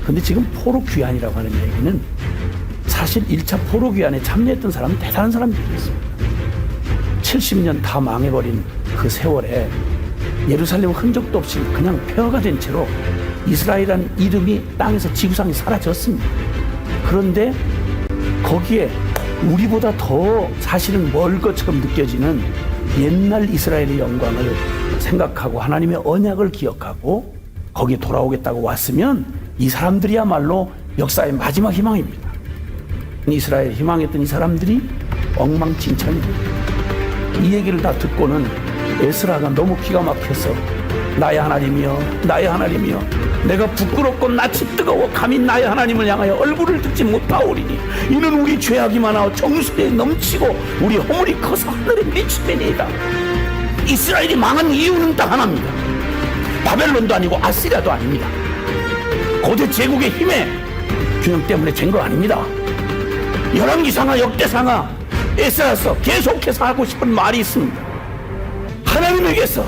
근데 지금 포로 귀환이라고 하는 얘기는 사실 1차 포로 귀환에 참여했던 사람은 대단한 사람들이 있습니다. 70년 다 망해버린 그 세월에 예루살렘 흔적도 없이 그냥 폐허가 된 채로 이스라엘이라는 이름이 땅에서 지구상에 사라졌습니다. 그런데 거기에 우리보다 더 사실은 멀 것처럼 느껴지는 옛날 이스라엘의 영광을 생각하고 하나님의 언약을 기억하고 거기에 돌아오겠다고 왔으면 이 사람들이야말로 역사의 마지막 희망입니다. 이스라엘 희망했던 이 사람들이 엉망진창이 됩니다. 이 얘기를 다 듣고는 에스라가 너무 기가 막혀서 나의 하나님이여 나의 하나님이여 내가 부끄럽고 낯이 뜨거워 감히 나의 하나님을 향하여 얼굴을 듣지 못하오리니 이는 우리 죄악이 많아 정수에 넘치고 우리 허물이 커서 하늘에 미치매니이다. 이스라엘이 망한 이유는 딱 하나입니다. 바벨론도 아니고 아시리아도 아닙니다. 고대 제국의 힘의 균형 때문에 된 거 아닙니다. 열왕기상하 역대상하 에스라서 계속해서 하고 싶은 말이 있습니다. 하나님에게서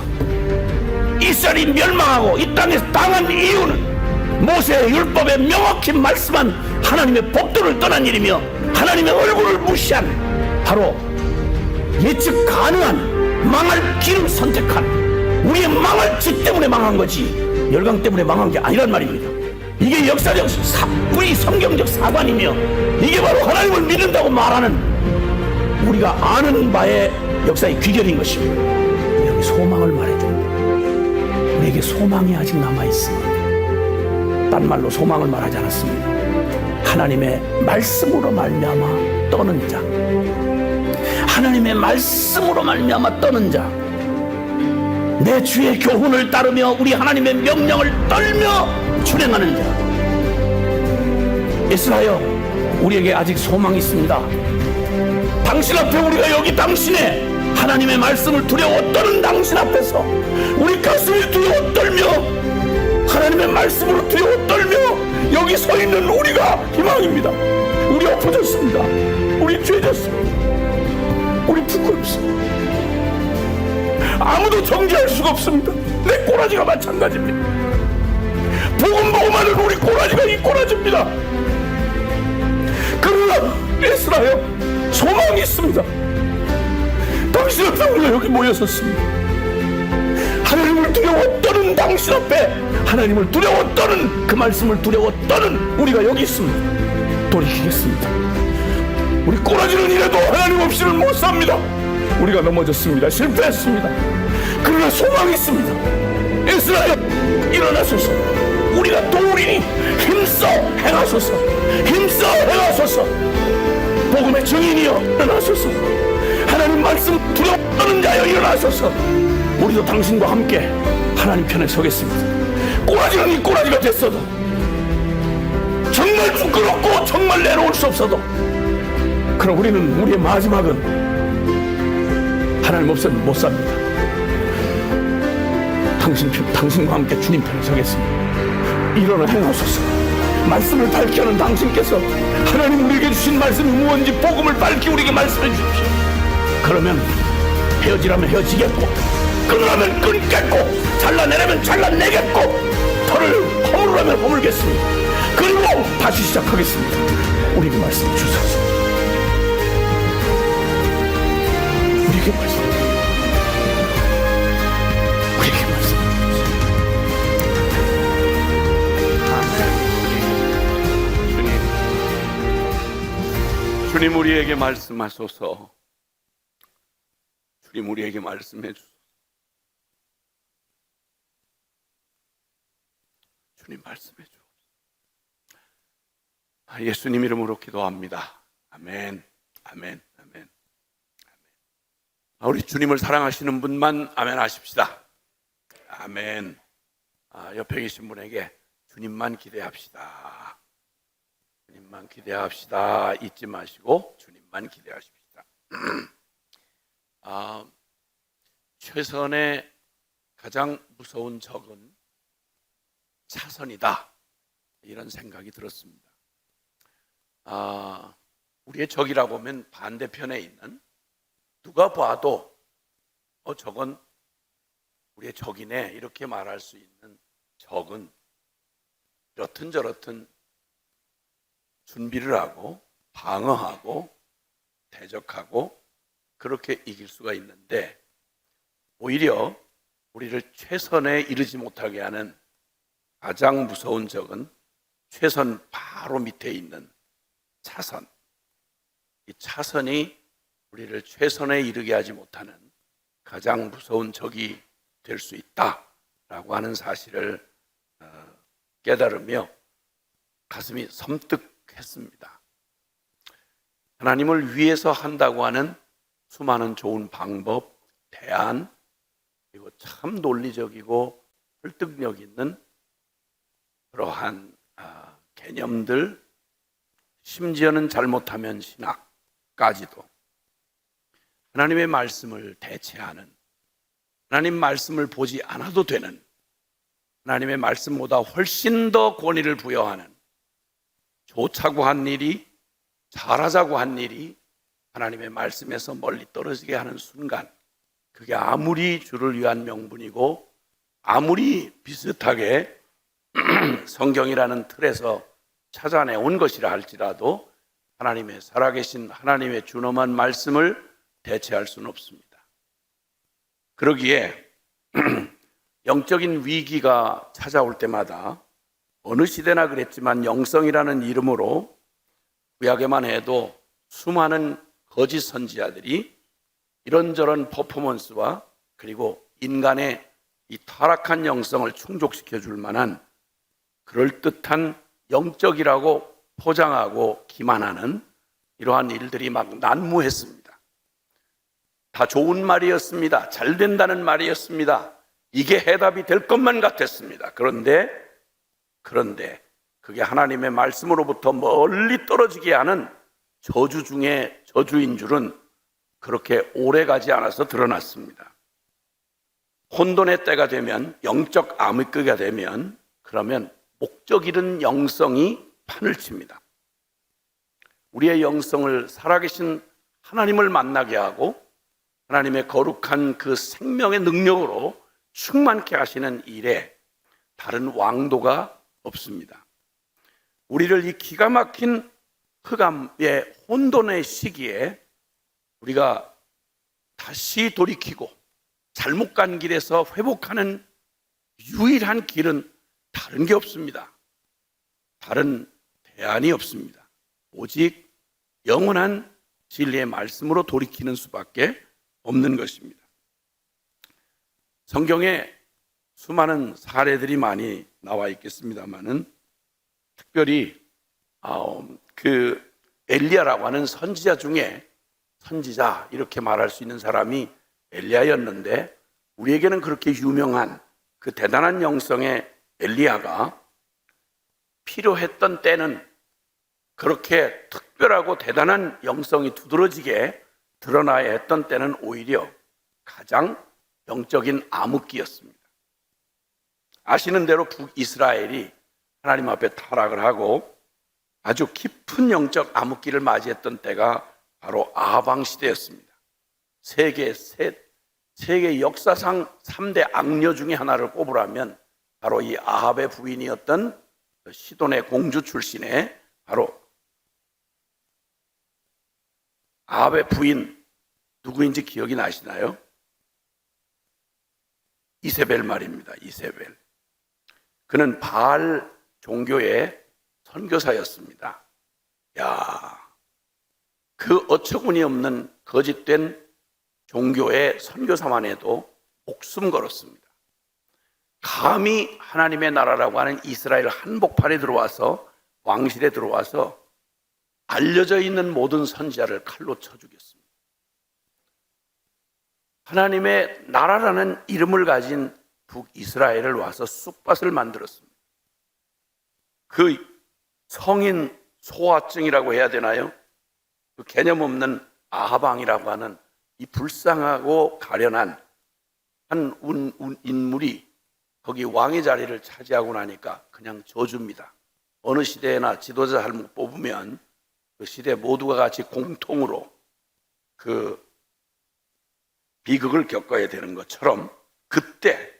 이스라엘이 멸망하고 이 땅에서 당한 이유는 모세의 율법에 명확히 말씀한 하나님의 법도를 떠난 일이며 하나님의 얼굴을 무시한 바로 예측 가능한 망할 길을 선택한 우리의 망할 짓 때문에 망한 거지 열강 때문에 망한 게 아니란 말입니다. 이게 역사적 우리 성경적 사관이며 이게 바로 하나님을 믿는다고 말하는 우리가 아는 바의 역사의 귀결인 것입니다. 여기 소망을 말해줍니다. 우리에게 소망이 아직 남아있습니다. 딴 말로 소망을 말하지 않았습니다. 하나님의 말씀으로 말미암아 떠는 자, 하나님의 말씀으로 말미암아 떠는 자, 내 주의 교훈을 따르며 우리 하나님의 명령을 떨며 준행하는 자. 에스라여, 우리에게 아직 소망이 있습니다. 당신 앞에 우리가 여기 당신의 하나님의 말씀을 두려워 떠는 당신 앞에서 우리 가슴이 두려워 떨며 하나님의 말씀으로 두려워 떨며 여기 서 있는 우리가 희망입니다. 우리 엎어졌습니다. 우리 죄졌습니다. 우리 부끄럽습니다. 아무도 정죄할 수가 없습니다. 내 꼬라지가 마찬가지입니다. 복음 보고만은 우리 꼬라지가 이 꼬라지입니다. 그러나 에스라여, 소망이 있습니다. 당신 앞에 우리가 여기 모였었습니다. 하나님을 두려워 떠는 당신 앞에 하나님을 두려워 떠는 그 말씀을 두려워 떠는 우리가 여기 있습니다. 돌이키겠습니다. 우리 꼬라지는 이래도 하나님 없이는 못 삽니다. 우리가 넘어졌습니다. 실패했습니다. 그러나 소망이 있습니다. 에스라여, 일어나소서. 우리가 도우리니 힘써 행하소서. 힘써 행하소서. 복음의 증인이여 일어나소서. 하나님 말씀 두려워 떠는 자여 일어나소서. 우리도 당신과 함께 하나님 편에 서겠습니다. 꼬라지는 이 꼬라지가 됐어도, 정말 부끄럽고 정말 내놓을 수 없어도, 그럼 우리는 우리의 마지막은 하나님 없이는 못 삽니다. 당신과 함께 주님 편에 서겠습니다. 일어나 행하소서. 말씀을 밝혀는 당신께서 하나님 우리에게 주신 말씀이 무엇인지 복음을 밝히 우리에게 말씀해 주십시오. 그러면 헤어지라면 헤어지겠고, 끊으라면 끊겠고, 잘라내라면 잘라내겠고, 털을 허물으라면 허물겠습니다. 그리고 다시 시작하겠습니다. 우리에게 말씀해 주소서. 우리에게 말씀, 우리에게 말씀. 주님 우리에게 말씀하소서. 주님 우리에게 말씀해 주소서. 주님 말씀해 주소서. 예수님 이름으로 기도합니다. 아멘. 아멘. 아멘. 우리 주님을 사랑하시는 분만 아멘 하십시다. 아멘. 옆에 계신 분에게 주님만 기대합시다. 주님만 기대합시다. 잊지 마시고 주님만 기대하십시다. 최선의 가장 무서운 적은 차선이다. 이런 생각이 들었습니다. 우리의 적이라고 하면 반대편에 있는, 누가 봐도 저건 우리의 적이네 이렇게 말할 수 있는 적은 이렇든 저렇든 준비를 하고 방어하고 대적하고 그렇게 이길 수가 있는데, 오히려 우리를 최선에 이르지 못하게 하는 가장 무서운 적은 최선 바로 밑에 있는 차선. 이 차선이 우리를 최선에 이르게 하지 못하는 가장 무서운 적이 될 수 있다라고 하는 사실을 깨달으며 가슴이 섬뜩했습니다. 하나님을 위해서 한다고 하는 수많은 좋은 방법, 대안, 그리고 참 논리적이고 설득력 있는 그러한 개념들, 심지어는 잘못하면 신학까지도 하나님의 말씀을 대체하는, 하나님 말씀을 보지 않아도 되는, 하나님의 말씀보다 훨씬 더 권위를 부여하는, 좋자고 한 일이, 잘하자고 한 일이 하나님의 말씀에서 멀리 떨어지게 하는 순간, 그게 아무리 주를 위한 명분이고 아무리 비슷하게 성경이라는 틀에서 찾아내온 것이라 할지라도 하나님의 살아계신 하나님의 준엄한 말씀을 대체할 수는 없습니다. 그러기에 영적인 위기가 찾아올 때마다 어느 시대나 그랬지만 영성이라는 이름으로 구약에만 해도 수많은 거짓 선지자들이 이런저런 퍼포먼스와 그리고 인간의 이 타락한 영성을 충족시켜 줄 만한 그럴듯한 영적이라고 포장하고 기만하는 이러한 일들이 막 난무했습니다. 다 좋은 말이었습니다. 잘 된다는 말이었습니다. 이게 해답이 될 것만 같았습니다. 그런데 그게 하나님의 말씀으로부터 멀리 떨어지게 하는 저주 중에 저주인 줄은 그렇게 오래 가지 않아서 드러났습니다. 혼돈의 때가 되면, 영적 암흑기가 되면, 그러면 목적 잃은 영성이 판을 칩니다. 우리의 영성을 살아계신 하나님을 만나게 하고 하나님의 거룩한 그 생명의 능력으로 충만케 하시는 일에 다른 왕도가 없습니다. 우리를 이 기가 막힌 흑암의 혼돈의 시기에 우리가 다시 돌이키고 잘못 간 길에서 회복하는 유일한 길은 다른 게 없습니다. 다른 대안이 없습니다. 오직 영원한 진리의 말씀으로 돌이키는 수밖에 없는 것입니다. 성경에 수많은 사례들이 많이 나와 있겠습니다만은 특별히 그 엘리야라고 하는 선지자 중에, 선지자 이렇게 말할 수 있는 사람이 엘리야였는데, 우리에게는 그렇게 유명한 그 대단한 영성의 엘리야가 필요했던 때는, 그렇게 특별하고 대단한 영성이 두드러지게 드러나야 했던 때는 오히려 가장 영적인 암흑기였습니다. 아시는 대로 북이스라엘이 하나님 앞에 타락을 하고 아주 깊은 영적 암흑기를 맞이했던 때가 바로 아합 시대였습니다. 세계 역사상 3대 악녀 중에 하나를 꼽으라면 바로 이 아합의 부인이었던 시돈의 공주 출신의 바로 아합의 부인, 누구인지 기억이 나시나요? 이세벨 말입니다. 이세벨. 그는 바알 종교의 선교사였습니다. 그 어처구니 없는 거짓된 종교의 선교사만 해도 목숨 걸었습니다. 감히 하나님의 나라라고 하는 이스라엘 한복판에 들어와서, 왕실에 들어와서 알려져 있는 모든 선지자를 칼로 쳐 죽였습니다. 하나님의 나라라는 이름을 가진 북이스라엘을 와서 쑥밭을 만들었습니다. 그 성인 소화증이라고 해야 되나요? 그 개념 없는 아합 왕이라고 하는 이 불쌍하고 가련한 한 인물이 거기 왕의 자리를 차지하고 나니까 그냥 저주입니다. 어느 시대에나 지도자 잘못 뽑으면 그 시대 모두가 같이 공통으로 그 비극을 겪어야 되는 것처럼, 그때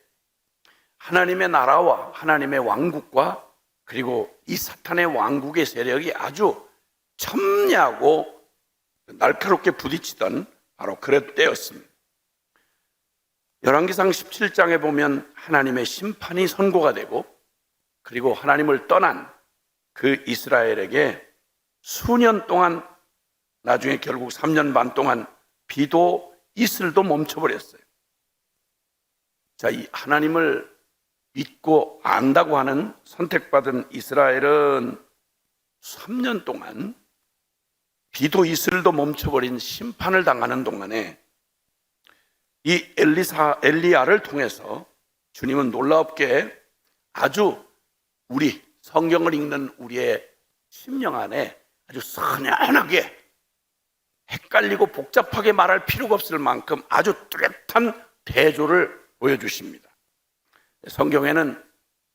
하나님의 나라와 하나님의 왕국과 그리고 이 사탄의 왕국의 세력이 아주 첨예하고 날카롭게 부딪히던 바로 그럴 때였습니다. 열왕기상 17장에 보면 하나님의 심판이 선고가 되고, 그리고 하나님을 떠난 그 이스라엘에게 수년 동안, 나중에 결국 3년 반 동안 비도 이슬도 멈춰버렸어요. 자, 이 하나님을 믿고 안다고 하는 선택받은 이스라엘은 3년 동안 비도 이슬도 멈춰버린 심판을 당하는 동안에 이 엘리야를 통해서 주님은 놀랍게 아주 우리 성경을 읽는 우리의 심령 안에 아주 선연하게, 헷갈리고 복잡하게 말할 필요가 없을 만큼 아주 뚜렷한 대조를 보여주십니다. 성경에는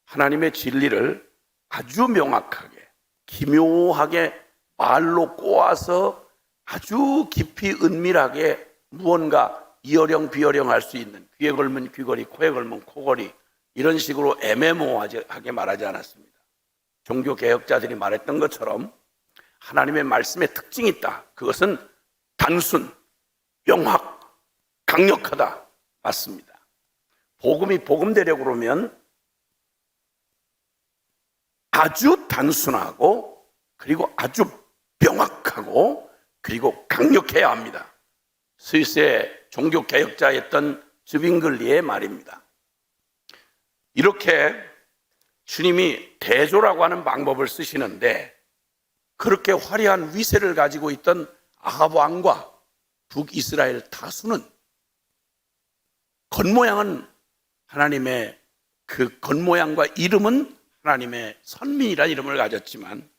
하나님의 진리를 아주 명확하게, 기묘하게 말로 꼬아서 아주 깊이 은밀하게 무언가 이어령 비어령 할 수 있는, 귀에 걸면 귀걸이, 코에 걸면 코걸이, 이런 식으로 애매모호하게 말하지 않았습니다. 종교개혁자들이 말했던 것처럼 하나님의 말씀에 특징이 있다. 그것은 단순, 명확, 강력하다. 맞습니다. 복음이 복음되려고 그러면 아주 단순하고, 그리고 아주 명확하고, 그리고 강력해야 합니다. 스위스의 종교개혁자였던 즈빙글리의 말입니다. 이렇게 주님이 대조라고 하는 방법을 쓰시는데, 그렇게 화려한 위세를 가지고 있던 아합 왕과 북이스라엘 다수는 겉모양은 하나님의, 그 겉모양과 이름은 하나님의 선민이라는 이름을 가졌지만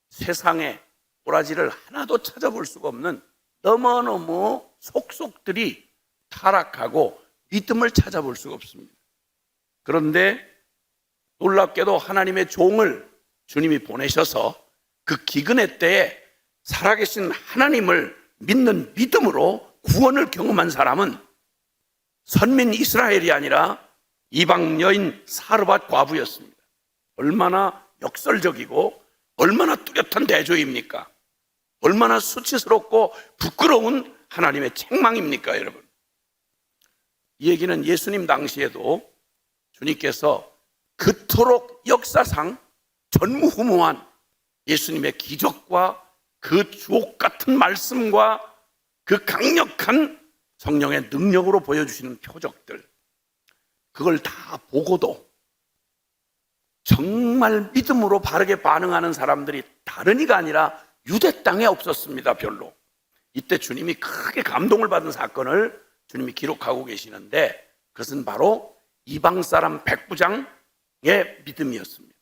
세상에 꼬라지를 하나도 찾아볼 수가 없는 너무너무 속속들이 타락하고 믿음을 찾아볼 수가 없습니다. 그런데 놀랍게도 하나님의 종을 주님이 보내셔서 그 기근의 때에 살아계신 하나님을 믿는 믿음으로 구원을 경험한 사람은 선민 이스라엘이 아니라 이방 여인 사르밧 과부였습니다. 얼마나 역설적이고 얼마나 뚜렷한 대조입니까? 얼마나 수치스럽고 부끄러운 하나님의 책망입니까, 여러분? 이 얘기는 예수님 당시에도 주님께서 그토록 역사상 전무후무한 예수님의 기적과 그 주옥 같은 말씀과 그 강력한 성령의 능력으로 보여주시는 표적들, 그걸 다 보고도 정말 믿음으로 바르게 반응하는 사람들이 다른 이가 아니라 유대 땅에 없었습니다. 별로. 이때 주님이 크게 감동을 받은 사건을 주님이 기록하고 계시는데, 그것은 바로 이방 사람 백부장의 믿음이었습니다.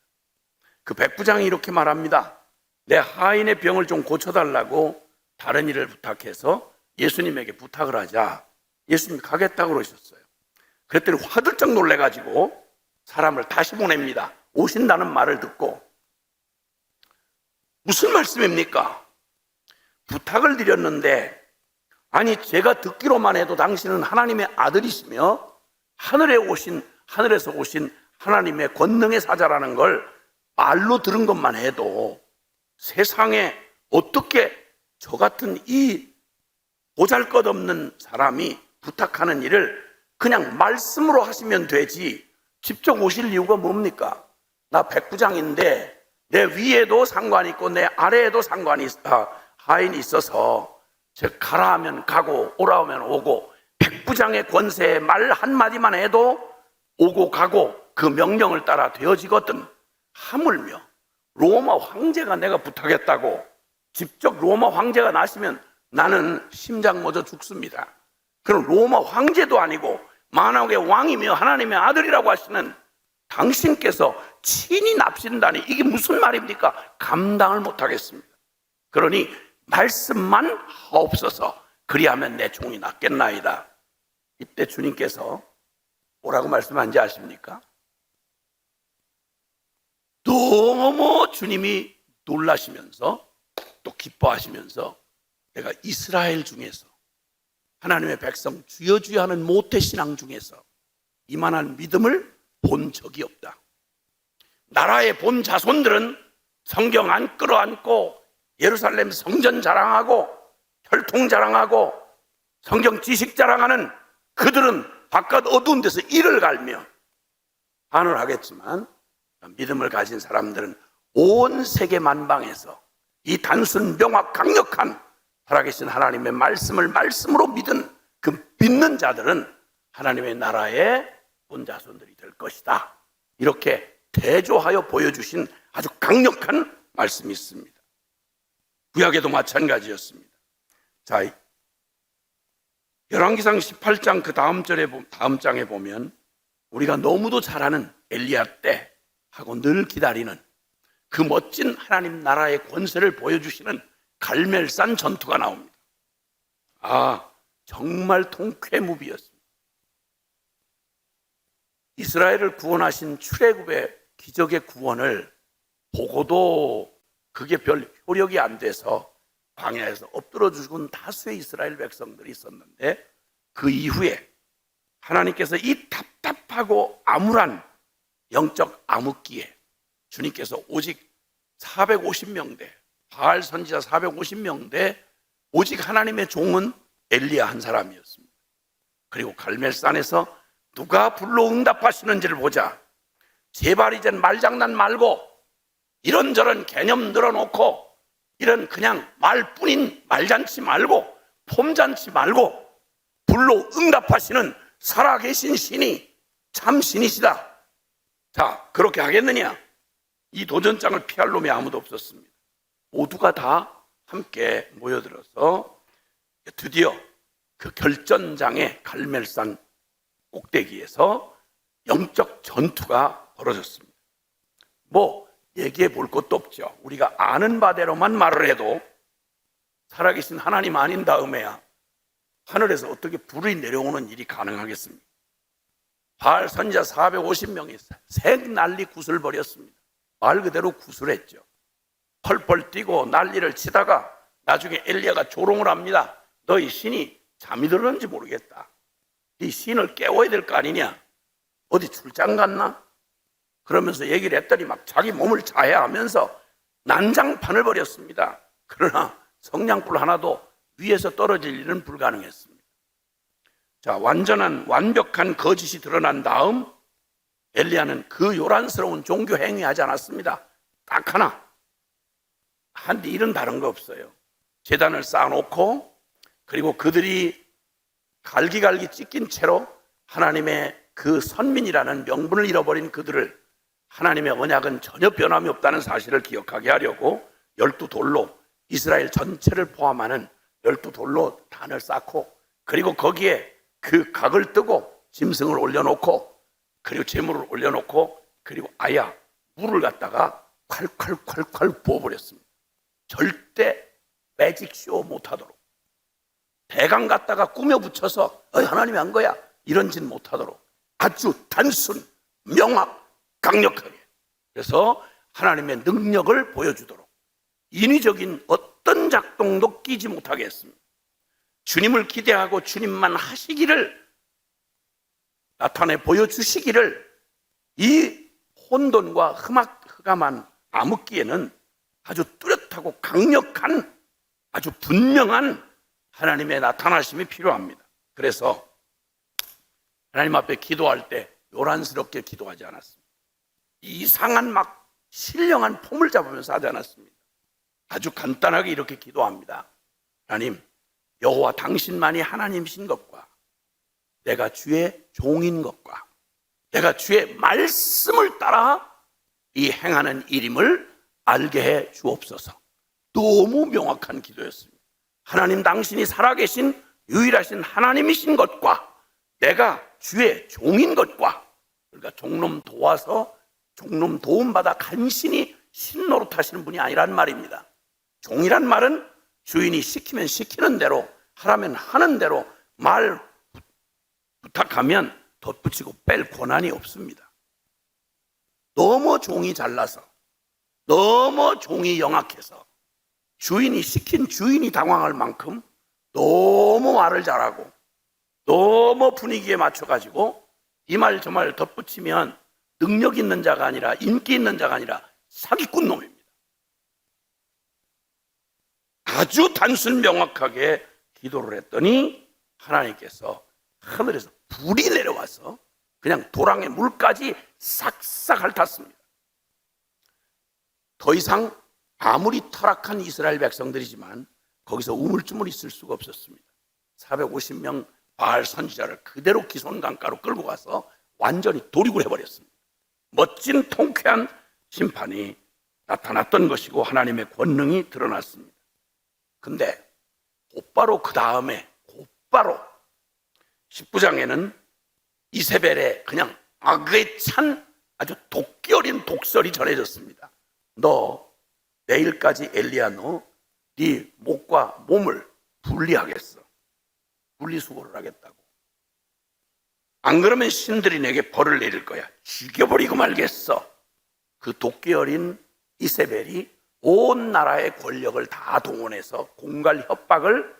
그 백부장이 이렇게 말합니다. 내 하인의 병을 좀 고쳐달라고 다른 일을 부탁해서 예수님에게 부탁을 하자 예수님이 가겠다고 그러셨어요. 그랬더니 화들짝 놀래가지고 사람을 다시 보냅니다. 오신다는 말을 듣고. 무슨 말씀입니까? 부탁을 드렸는데, 아니 제가 듣기로만 해도 당신은 하나님의 아들이시며 하늘에서 오신 하나님의 권능의 사자라는 걸 말로 들은 것만 해도 세상에 어떻게 저 같은 이 보잘것없는 사람이 부탁하는 일을 그냥 말씀으로 하시면 되지 직접 오실 이유가 뭡니까? 나 백부장인데 내 위에도 상관이 있고 내 아래에도 하인이 있어서 제가 가라 하면 가고 오라 하면 오고, 백부장의 권세에 말 한마디만 해도 오고 가고 그 명령을 따라 되어지거든. 하물며 로마 황제가 내가 부탁했다고 직접 로마 황제가 나시면 나는 심장 멎어 죽습니다. 그럼 로마 황제도 아니고 만왕의 왕이며 하나님의 아들이라고 하시는 당신께서 친히 납신다니 이게 무슨 말입니까? 감당을 못하겠습니다. 그러니 말씀만 하옵소서. 그리하면 내 종이 낫겠나이다. 이때 주님께서 뭐라고 말씀한지 아십니까? 너무 주님이 놀라시면서 또 기뻐하시면서 내가 이스라엘 중에서 하나님의 백성 주여 주여 하는 모태신앙 중에서 이만한 믿음을 본 적이 없다. 나라의 본 자손들은 성경 안 끌어안고 예루살렘 성전 자랑하고 혈통 자랑하고 성경 지식 자랑하는 그들은 바깥 어두운 데서 이를 갈며 반을 하겠지만, 믿음을 가진 사람들은 온 세계 만방에서 이 단순 명확 강력한 살아계신 하나님의 말씀을 말씀으로 믿은 그 믿는 자들은 하나님의 나라의 본자손들이 될 것이다. 이렇게 대조하여 보여주신 아주 강력한 말씀이 있습니다. 구약에도 마찬가지였습니다. 자, 열왕기상 18장 그 다음 장에 보면 우리가 너무도 잘 아는 엘리야 때 하고 늘 기다리는 그 멋진 하나님 나라의 권세를 보여주시는 갈멜산 전투가 나옵니다. 정말 통쾌무비였습니다. 이스라엘을 구원하신 출애굽의 기적의 구원을 보고도 그게 별 효력이 안 돼서 광야에서 엎드려 죽은 다수의 이스라엘 백성들이 있었는데, 그 이후에 하나님께서 이 답답하고 암울한 영적 암흑기에 주님께서 오직 450명대, 바알 선지자 450명대 오직 하나님의 종은 엘리야 한 사람이었습니다. 그리고 갈멜산에서 누가 불로 응답하시는지를 보자. 제발 이젠 말장난 말고 이런저런 개념 늘어놓고 이런 그냥 말뿐인 말잔치 말고 폼잔치 말고 불로 응답하시는 살아계신 신이 참 신이시다. 자, 그렇게 하겠느냐? 이 도전장을 피할 놈이 아무도 없었습니다. 모두가 다 함께 모여들어서 드디어 그 결전장의 갈멜산 꼭대기에서 영적 전투가 벌어졌습니다. 얘기해 볼 것도 없죠. 우리가 아는 바대로만 말을 해도 살아계신 하나님 아닌 다음에야 하늘에서 어떻게 불이 내려오는 일이 가능하겠습니까? 바알 선지자 450명이 생난리 굿을 벌였습니다. 말 그대로 구슬했죠. 펄펄 뛰고 난리를 치다가 나중에 엘리야가 조롱을 합니다. 너희 신이 잠이 들었는지 모르겠다. 이 신을 깨워야 될 거 아니냐? 어디 출장 갔나? 그러면서 얘기를 했더니 막 자기 몸을 자해하면서 난장판을 벌였습니다. 그러나 성냥불 하나도 위에서 떨어질 일은 불가능했습니다. 자, 완벽한 거짓이 드러난 다음 엘리야는 그 요란스러운 종교 행위하지 않았습니다. 딱 하나. 한 일은 다른 거 없어요. 제단을 쌓아놓고 그리고 그들이 갈기갈기 찢긴 채로 하나님의 그 선민이라는 명분을 잃어버린 그들을 하나님의 언약은 전혀 변함이 없다는 사실을 기억하게 하려고 12돌로 이스라엘 전체를 포함하는 12돌로 단을 쌓고 그리고 거기에 그 각을 뜨고 짐승을 올려놓고 그리고 재물을 올려놓고 그리고 아야 물을 갖다가 콸콸콸콸 부어버렸습니다. 절대 매직쇼 못하도록 대강 갖다가 꾸며 붙여서 하나님이 한 거야 이런 짓 못하도록 아주 단순, 명확, 강력하게 그래서 하나님의 능력을 보여주도록 인위적인 어떤 작동도 끼지 못하게 했습니다. 주님을 기대하고 주님만 하시기를 나타내 보여주시기를 이 혼돈과 흑암한 암흑기에는 아주 뚜렷하고 강력한 아주 분명한 하나님의 나타나심이 필요합니다. 그래서 하나님 앞에 기도할 때 요란스럽게 기도하지 않았습니다. 이상한 막 신령한 폼을 잡으면서 하지 않았습니다. 아주 간단하게 이렇게 기도합니다. 하나님, 여호와 당신만이 하나님이신 것과 내가 주의 종인 것과 내가 주의 말씀을 따라 이 행하는 일임을 알게 해 주옵소서. 너무 명확한 기도였습니다. 하나님 당신이 살아계신 유일하신 하나님이신 것과 내가 주의 종인 것과 그러니까 종놈 도와서 종놈 도움받아 간신히 신노릇 하시는 분이 아니란 말입니다. 종이란 말은 주인이 시키면 시키는 대로 하라면 하는 대로 말 부탁하면 덧붙이고 뺄 권한이 없습니다. 너무 종이 잘나서 너무 종이 영악해서 주인이 시킨 주인이 당황할 만큼 너무 말을 잘하고 너무 분위기에 맞춰가지고 이 말 저 말 덧붙이면 능력 있는 자가 아니라 인기 있는 자가 아니라 사기꾼 놈입니다. 아주 단순 명확하게 기도를 했더니 하나님께서 하늘에서 불이 내려와서 그냥 도랑의 물까지 싹싹 핥았습니다. 더 이상 아무리 타락한 이스라엘 백성들이지만 거기서 우물쭈물 있을 수가 없었습니다. 450명 바알 선지자를 그대로 기손 강가로 끌고 가서 완전히 도륙을 해버렸습니다. 멋진 통쾌한 심판이 나타났던 것이고 하나님의 권능이 드러났습니다. 근데 곧바로 그 다음에 곧바로 19장에는 이세벨의 그냥 악에 찬 아주 도끼 어린 독설이 전해졌습니다. 너 내일까지 엘리야 너 네 목과 몸을 분리하겠어. 분리수거를 하겠다고. 안 그러면 신들이 내게 벌을 내릴 거야. 죽여버리고 말겠어. 그 도끼 어린 이세벨이 온 나라의 권력을 다 동원해서 공갈 협박을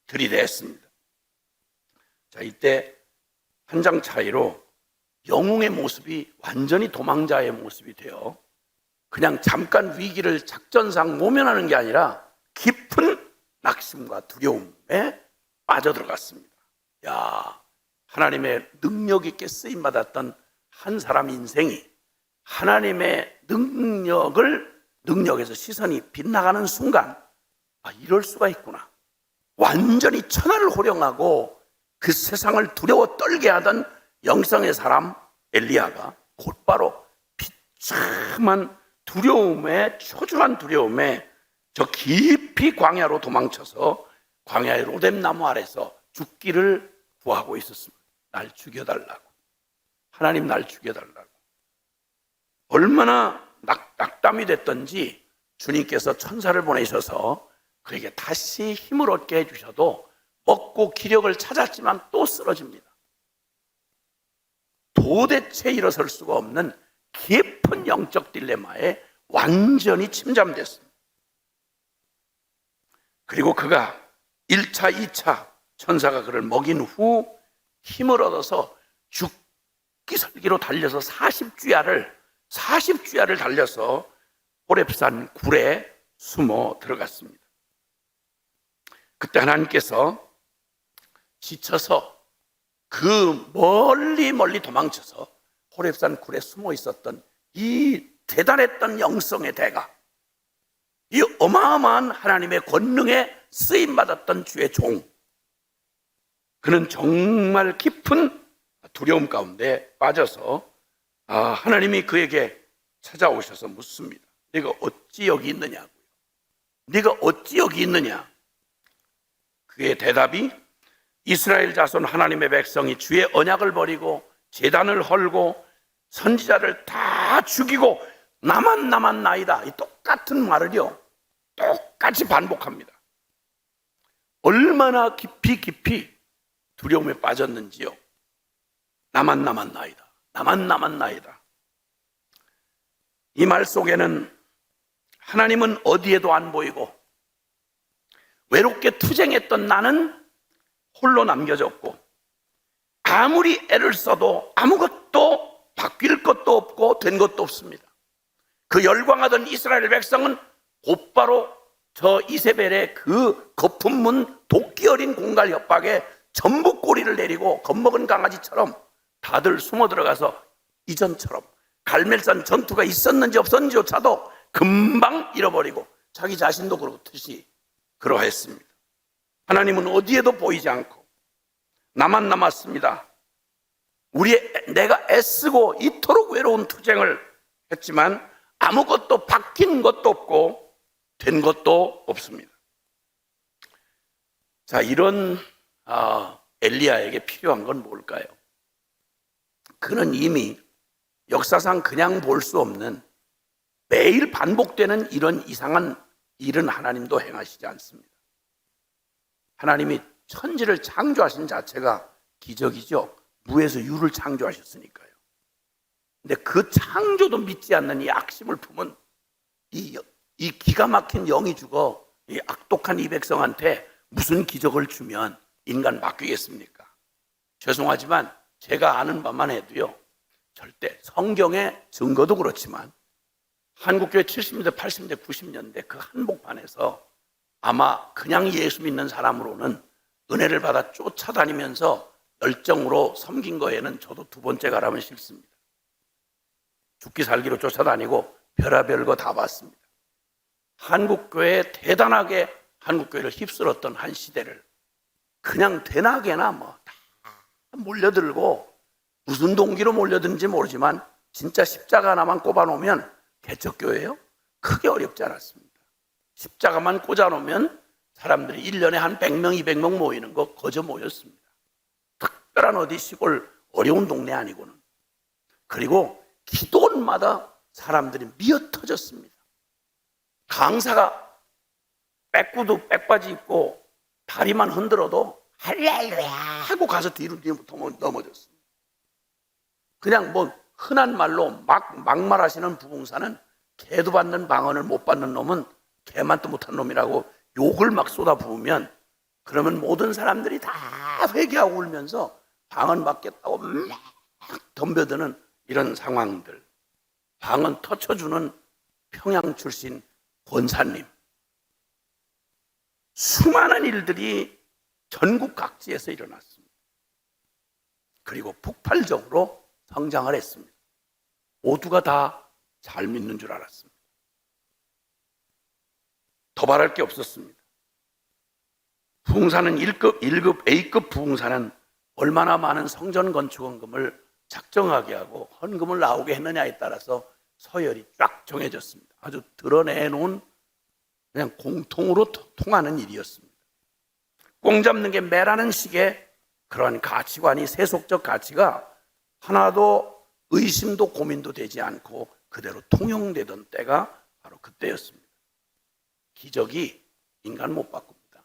들이댔습니다. 자, 이때 한 장 차이로 영웅의 모습이 완전히 도망자의 모습이 되어 그냥 잠깐 위기를 작전상 모면하는 게 아니라 깊은 낙심과 두려움에 빠져들어갔습니다. 야, 하나님의 능력 있게 쓰임받았던 한 사람 인생이 하나님의 능력에서 시선이 빗나가는 순간, 아, 이럴 수가 있구나. 완전히 천하를 호령하고 그 세상을 두려워 떨게 하던 영성의 사람 엘리야가 곧바로 비참한 두려움에, 초조한 두려움에 저 깊이 광야로 도망쳐서 광야의 로뎀나무 아래서 죽기를 구하고 있었습니다. 날 죽여달라고. 하나님 날 죽여달라고. 얼마나 낙담이 됐던지 주님께서 천사를 보내셔서 그에게 다시 힘을 얻게 해주셔도 먹고 기력을 찾았지만 또 쓰러집니다. 도대체 일어설 수가 없는 깊은 영적 딜레마에 완전히 침잠됐습니다. 그리고 그가 1차, 2차 천사가 그를 먹인 후 힘을 얻어서 죽기 살기로 달려서 40주야를 달려서 호렙산 굴에 숨어 들어갔습니다. 그때 하나님께서 지쳐서 그 멀리 도망쳐서 호렙산 굴에 숨어 있었던 이 대단했던 영성의 대가, 이 어마어마한 하나님의 권능에 쓰임받았던 주의 종, 그는 정말 깊은 두려움 가운데 빠져서 하나님이 그에게 찾아오셔서 묻습니다. 네가 어찌 여기 있느냐고요. 네가 어찌 여기 있느냐. 그의 대답이 이스라엘 자손 하나님의 백성이 주의 언약을 버리고 제단을 헐고 선지자를 다 죽이고 나만 나이다. 이 똑같은 말을요 똑같이 반복합니다. 얼마나 깊이 두려움에 빠졌는지요. 나만 나이다. 나만 나이다. 이 말 속에는 하나님은 어디에도 안 보이고 외롭게 투쟁했던 나는 홀로 남겨졌고 아무리 애를 써도 아무것도 바뀔 것도 없고 된 것도 없습니다. 그 열광하던 이스라엘 백성은 곧바로 저 이세벨의 그 거품문 도끼 어린 공갈 협박에 전부 꼬리를 내리고 겁먹은 강아지처럼 다들 숨어 들어가서 이전처럼 갈멜산 전투가 있었는지 없었는지조차도 금방 잃어버리고 자기 자신도 그렇듯이 그러했습니다. 하나님은 어디에도 보이지 않고 나만 남았습니다. 내가 애쓰고 이토록 외로운 투쟁을 했지만 아무것도 바뀐 것도 없고 된 것도 없습니다. 자, 이런 엘리야에게 필요한 건 뭘까요? 그는 이미 역사상 그냥 볼 수 없는 매일 반복되는 이런 이상한 일은 하나님도 행하시지 않습니다. 하나님이 천지를 창조하신 자체가 기적이죠. 무에서 유를 창조하셨으니까요. 근데 그 창조도 믿지 않는 이 악심을 품은 이 기가 막힌 영이 죽어 이 악독한 이 백성한테 무슨 기적을 주면 인간 바뀌겠습니까? 죄송하지만 제가 아는 바만 해도요, 절대 성경의 증거도 그렇지만 한국교회 70년대, 80년대, 90년대 그 한복판에서 아마 그냥 예수 믿는 사람으로는 은혜를 받아 쫓아다니면서 열정으로 섬긴 거에는 저도 두 번째 가라면 싫습니다. 죽기 살기로 쫓아다니고 별의별 거 다 봤습니다. 한국교회에 대단하게 한국교회를 휩쓸었던 한 시대를 그냥 대나게나 다 몰려들고 무슨 동기로 몰려든지 모르지만 진짜 십자가 하나만 꼽아놓으면 개척교회예요? 크게 어렵지 않았습니다. 십자가만 꽂아놓으면 사람들이 1년에 한 100명, 200명 모이는 거 거저 모였습니다. 특별한 어디 시골 어려운 동네 아니고는. 그리고 기도원마다 사람들이 미어터졌습니다. 강사가 백구두 백바지 입고 다리만 흔들어도 할렐루야 하고 가서 뒤로 넘어졌습니다. 그냥 흔한 말로 막말하시는 부흥사는 개도 받는 방언을 못 받는 놈은 개만도 못한 놈이라고 욕을 막 쏟아부으면 그러면 모든 사람들이 다 회개하고 울면서 방언 받겠다고 막 덤벼드는 이런 상황들. 방언 터쳐주는 평양 출신 권사님. 수많은 일들이 전국 각지에서 일어났습니다. 그리고 폭발적으로 성장을 했습니다. 모두가 다 잘 믿는 줄 알았습니다. 더 바랄 게 없었습니다. 부흥사는 1급, A급 부흥사는 얼마나 많은 성전 건축원금을 작정하게 하고 헌금을 나오게 했느냐에 따라서 서열이 쫙 정해졌습니다. 아주 드러내놓은 그냥 공통으로 통하는 일이었습니다. 꽁 잡는 게 매라는 식의 그러한 가치관이 세속적 가치가 하나도 의심도 고민도 되지 않고 그대로 통용되던 때가 바로 그때였습니다. 기적이 인간 못 바꿉니다.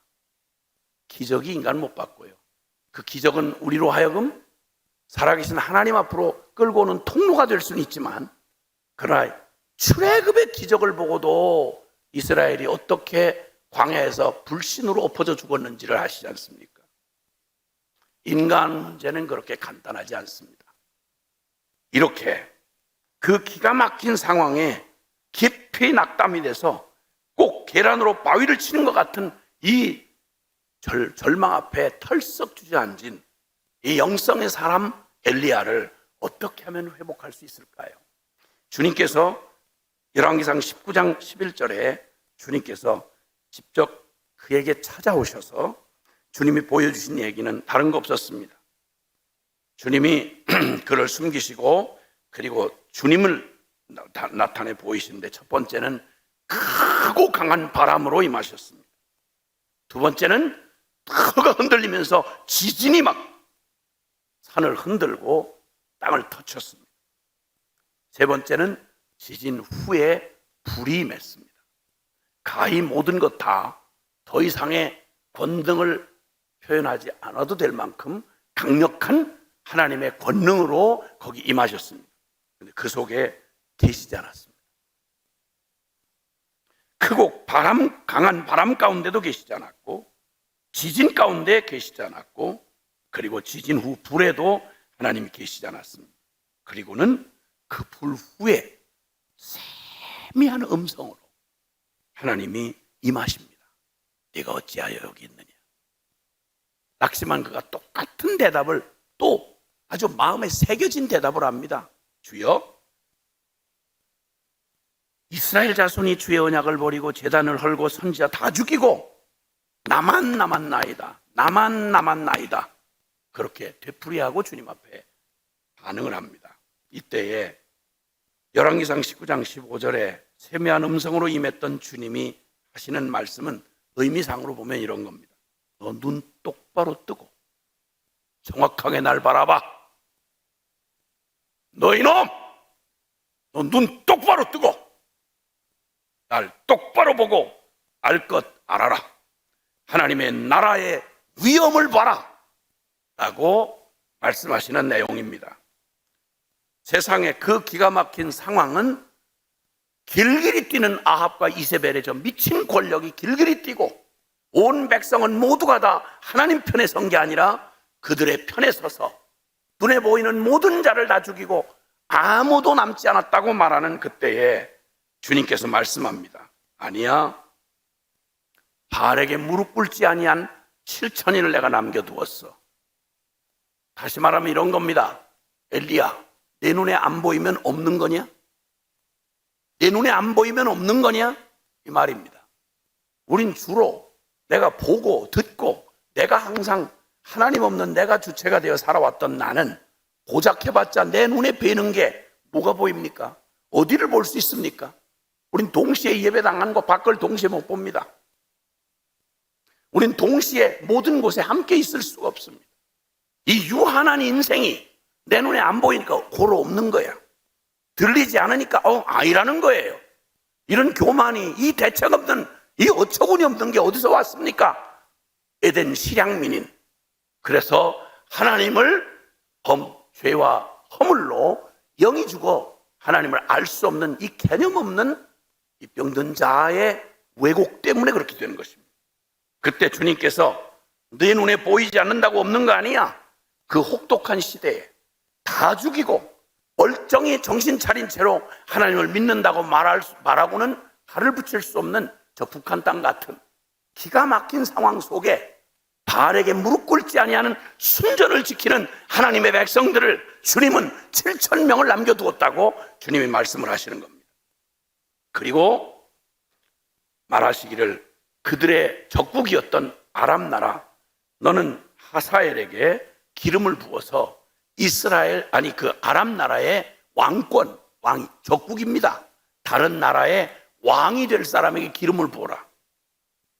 기적이 인간 못 바꿔요. 그 기적은 우리로 하여금 살아계신 하나님 앞으로 끌고 오는 통로가 될 수는 있지만 그러나 출애굽의 기적을 보고도 이스라엘이 어떻게 광야에서 불신으로 엎어져 죽었는지를 아시지 않습니까? 인간 문제는 그렇게 간단하지 않습니다. 이렇게 그 기가 막힌 상황에 깊이 낙담이 돼서 꼭 계란으로 바위를 치는 것 같은 이 절망 앞에 털썩 주저앉은 이 영성의 사람 엘리야를 어떻게 하면 회복할 수 있을까요? 주님께서 열왕기상 19장 11절에 주님께서 직접 그에게 찾아오셔서 주님이 보여주신 얘기는 다른 거 없었습니다. 주님이 그를 숨기시고 그리고 주님을 나타내 보이시는데 첫 번째는 크고 강한 바람으로 임하셨습니다. 두 번째는 터가 흔들리면서 지진이 막 산을 흔들고 땅을 터쳤습니다. 세 번째는 지진 후에 불이 임했습니다. 가히 모든 것 다 더 이상의 권능을 표현하지 않아도 될 만큼 강력한 하나님의 권능으로 거기 임하셨습니다. 근데 그 속에 계시지 않았습니다. 크고 강한 바람 가운데도 계시지 않았고 지진 가운데 계시지 않았고 그리고 지진 후 불에도 하나님이 계시지 않았습니다. 그리고는 그 불 후에 세미한 음성으로 하나님이 임하십니다. 네가 어찌하여 여기 있느냐. 낙심한 그가 똑같은 대답을 또 아주 마음에 새겨진 대답을 합니다. 주여, 이스라엘 자손이 주의 언약을 버리고 제단을 헐고 선지자 다 죽이고 나만 남았나이다. 나만 남았나이다. 그렇게 되풀이하고 주님 앞에 반응을 합니다. 이때에 열왕기상 19장 15절에 세미한 음성으로 임했던 주님이 하시는 말씀은 의미상으로 보면 이런 겁니다. 너 눈 똑바로 뜨고 정확하게 날 바라봐. 너 이놈! 너 눈 똑바로 뜨고 날 똑바로 보고 알 것 알아라. 하나님의 나라의 위엄을 봐라 라고 말씀하시는 내용입니다. 세상의 그 기가 막힌 상황은 길길이 뛰는 아합과 이세벨의 저 미친 권력이 길길이 뛰고 온 백성은 모두가 다 하나님 편에 선 게 아니라 그들의 편에 서서 눈에 보이는 모든 자를 다 죽이고 아무도 남지 않았다고 말하는 그때에 주님께서 말씀합니다. 아니야, 바알에게 무릎 꿇지 아니한 7천인을 내가 남겨두었어. 다시 말하면 이런 겁니다. 엘리야, 내 눈에 안 보이면 없는 거냐? 내 눈에 안 보이면 없는 거냐? 이 말입니다. 우린 주로 내가 보고 듣고 내가 항상 하나님 없는 내가 주체가 되어 살아왔던 나는 고작해봤자 내 눈에 뵈는 게 뭐가 보입니까? 어디를 볼 수 있습니까? 우린 동시에 예배당한 거 밖을 동시에 못 봅니다. 우린 동시에 모든 곳에 함께 있을 수가 없습니다. 이 유한한 인생이 내 눈에 안 보이니까 고로 없는 거야. 들리지 않으니까 아니라는 거예요. 이런 교만이, 이 대책 없는, 이 어처구니 없는 게 어디서 왔습니까? 에덴 실향민인. 그래서 하나님을 죄와 허물로 영이 죽어 하나님을 알 수 없는 이 개념 없는 이 병든 자의 왜곡 때문에 그렇게 되는 것입니다. 그때 주님께서 내 눈에 보이지 않는다고 없는 거 아니야? 그 혹독한 시대에 다 죽이고 멀쩡히 정신 차린 채로 하나님을 믿는다고 말하고는 발을 붙일 수 없는 저 북한 땅 같은 기가 막힌 상황 속에 바알에게 무릎 꿇지 아니하는 순전을 지키는 하나님의 백성들을 주님은 7천 명을 남겨두었다고 주님이 말씀을 하시는 겁니다. 그리고 말하시기를 그들의 적국이었던 아람 나라, 너는 하사엘에게 기름을 부어서 그 아람 나라의 왕권, 적국입니다. 다른 나라의 왕이 될 사람에게 기름을 부어라.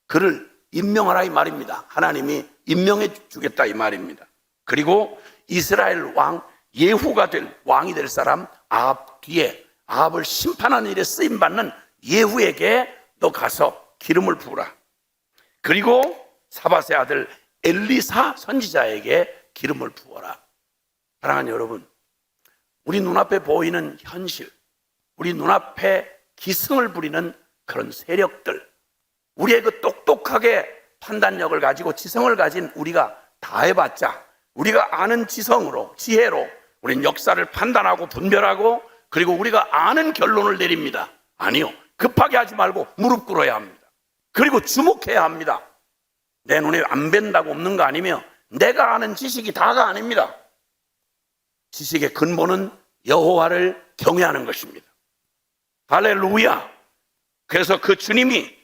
그를 임명하라 이 말입니다. 하나님이 임명해 주겠다 이 말입니다. 그리고 이스라엘 왕 예후가 될 왕이 될 사람 아합 뒤에 아합을 심판하는 일에 쓰임받는 예후에게 너 가서 기름을 부으라. 그리고 사밧의 아들 엘리사 선지자에게 기름을 부어라. 사랑하는 여러분, 우리 눈앞에 보이는 현실, 우리 눈앞에 기승을 부리는 그런 세력들, 우리의 그 똑똑하게 판단력을 가지고 지성을 가진 우리가 다 해봤자 우리가 아는 지성으로, 지혜로 우리는 역사를 판단하고 분별하고 그리고 우리가 아는 결론을 내립니다. 아니요, 급하게 하지 말고 무릎 꿇어야 합니다. 그리고 주목해야 합니다. 내 눈에 안 뵌다고 없는 거 아니며 내가 아는 지식이 다가 아닙니다. 지식의 근본은 여호와를 경외하는 것입니다. 할렐루야. 그래서 그 주님이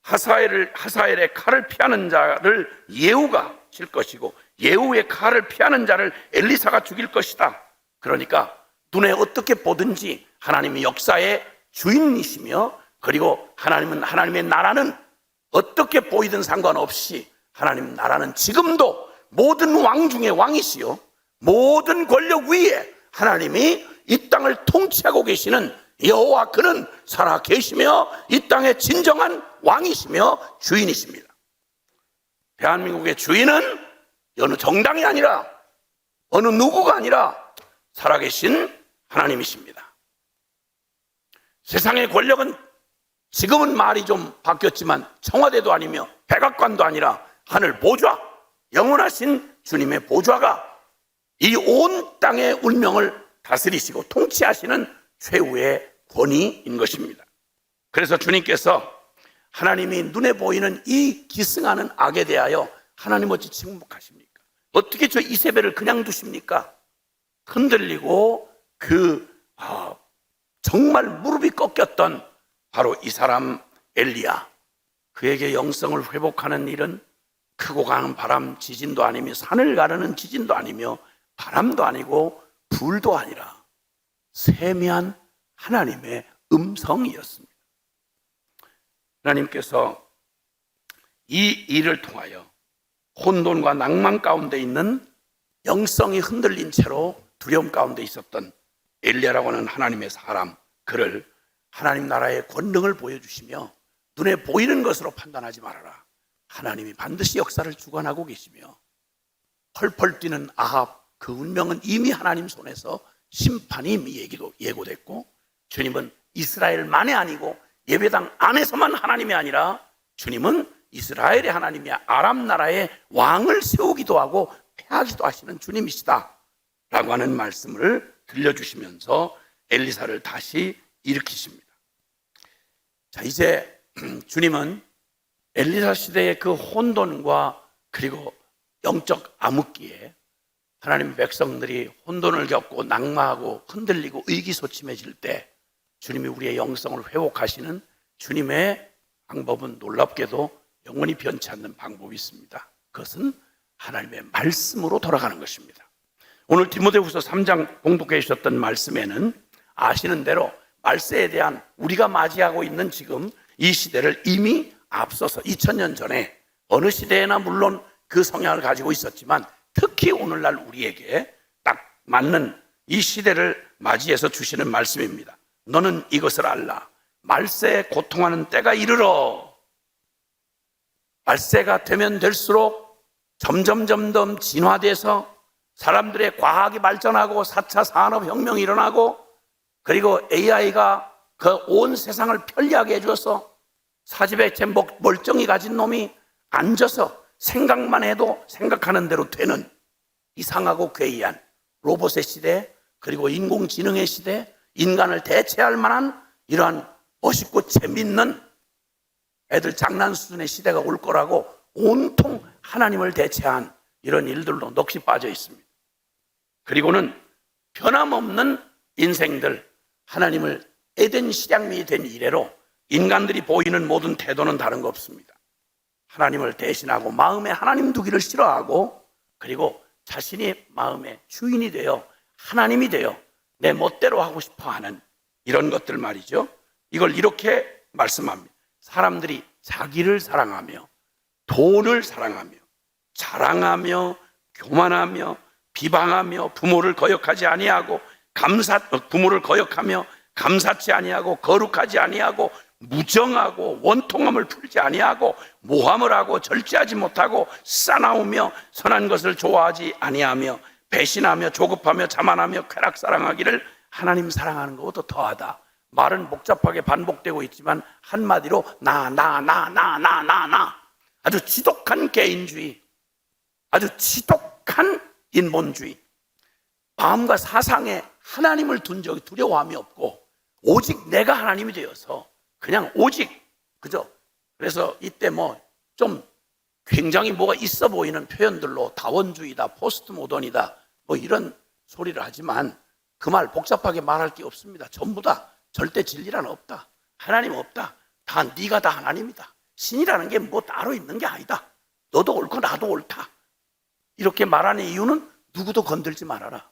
하사엘의 칼을 피하는 자를 예후가 칠 것이고 예후의 칼을 피하는 자를 엘리사가 죽일 것이다. 그러니까 눈에 어떻게 보든지 하나님이 역사의 주인이시며 그리고 하나님의 나라는 어떻게 보이든 상관없이 하나님 나라는 지금도 모든 왕 중에 왕이시요 모든 권력 위에 하나님이 이 땅을 통치하고 계시는 여호와 그는 살아 계시며 이 땅의 진정한 왕이시며 주인이십니다. 대한민국의 주인은 어느 정당이 아니라 어느 누구가 아니라 살아계신 하나님이십니다. 세상의 권력은 지금은 말이 좀 바뀌었지만 청와대도 아니며 백악관도 아니라 하늘 보좌, 영원하신 주님의 보좌가 이 온 땅의 운명을 다스리시고 통치하시는 최후의 권위인 것입니다. 그래서 주님께서 하나님이 눈에 보이는 이 기승하는 악에 대하여 하나님 어찌 침묵하십니까? 어떻게 저 이세벨을 그냥 두십니까? 흔들리고 정말 무릎이 꺾였던 바로 이 사람 엘리야, 그에게 영성을 회복하는 일은 크고 강한 바람, 지진도 아니며 산을 가르는 지진도 아니며 바람도 아니고 불도 아니라 세미한 하나님의 음성이었습니다. 하나님께서 이 일을 통하여 혼돈과 낭만 가운데 있는 영성이 흔들린 채로 두려움 가운데 있었던 엘리야라고 하는 하나님의 사람, 그를 하나님 나라의 권능을 보여주시며 눈에 보이는 것으로 판단하지 말아라. 하나님이 반드시 역사를 주관하고 계시며 펄펄 뛰는 아합, 그 운명은 이미 하나님 손에서 심판이 이미 예고됐고 주님은 이스라엘만이 아니고 예배당 안에서만 하나님이 아니라 주님은 이스라엘의 하나님이 아람 나라의 왕을 세우기도 하고 패하기도 하시는 주님이시다 라고 하는 말씀을 들려주시면서 엘리사를 다시 일으키십니다. 자, 이제 주님은 엘리사 시대의 그 혼돈과 그리고 영적 암흑기에 하나님의 백성들이 혼돈을 겪고 낙마하고 흔들리고 의기소침해질 때 주님이 우리의 영성을 회복하시는 주님의 방법은 놀랍게도 영원히 변치 않는 방법이 있습니다. 그것은 하나님의 말씀으로 돌아가는 것입니다. 오늘 디모데후서 3장 공독해 주셨던 말씀에는 아시는 대로 말세에 대한 우리가 맞이하고 있는 지금 이 시대를 이미 앞서서 2000년 전에 어느 시대에나 물론 그 성향을 가지고 있었지만 특히 오늘날 우리에게 딱 맞는 이 시대를 맞이해서 주시는 말씀입니다. 너는 이것을 알라. 말세에 고통하는 때가 이르러. 말세가 되면 될수록 점점 진화돼서 사람들의 과학이 발전하고 4차 산업혁명이 일어나고 그리고 AI가 그 온 세상을 편리하게 해줘서 사지배체 멀쩡히 가진 놈이 앉아서 생각만 해도 생각하는 대로 되는 이상하고 괴이한 로봇의 시대, 그리고 인공지능의 시대, 인간을 대체할 만한 이러한 멋있고 재밌는 애들 장난 수준의 시대가 올 거라고 온통 하나님을 대체한 이런 일들로 넋이 빠져 있습니다. 그리고는 변함없는 인생들, 하나님을 에덴 실향민이 된 이래로 인간들이 보이는 모든 태도는 다른 거 없습니다. 하나님을 대신하고 마음에 하나님 두기를 싫어하고 그리고 자신이 마음의 주인이 되어 하나님이 되어 내 멋대로 하고 싶어 하는 이런 것들 말이죠. 이걸 이렇게 말씀합니다. 사람들이 자기를 사랑하며 돈을 사랑하며 자랑하며 교만하며 비방하며 부모를 거역하지 아니하고 부모를 거역하며 감사치 아니하고 거룩하지 아니하고 무정하고 원통함을 풀지 아니하고 모함을 하고 절제하지 못하고 싸나우며 선한 것을 좋아하지 아니하며 배신하며 조급하며 자만하며 쾌락 사랑하기를 하나님 사랑하는 것보다 더하다. 말은 복잡하게 반복되고 있지만 한마디로 나 아주 지독한 개인주의, 아주 지독한 인본주의, 마음과 사상에 하나님을 둔 적이 두려워함이 없고 오직 내가 하나님이 되어서 그냥 오직 그죠? 그래서 이때 좀 굉장히 뭐가 있어 보이는 표현들로 다원주의다, 포스트 모던이다 이런 소리를 하지만 그 말 복잡하게 말할 게 없습니다. 전부 다 절대 진리란 없다. 하나님 없다. 다 네가 다 하나님이다. 신이라는 게 따로 있는 게 아니다. 너도 옳고 나도 옳다. 이렇게 말하는 이유는 누구도 건들지 말아라.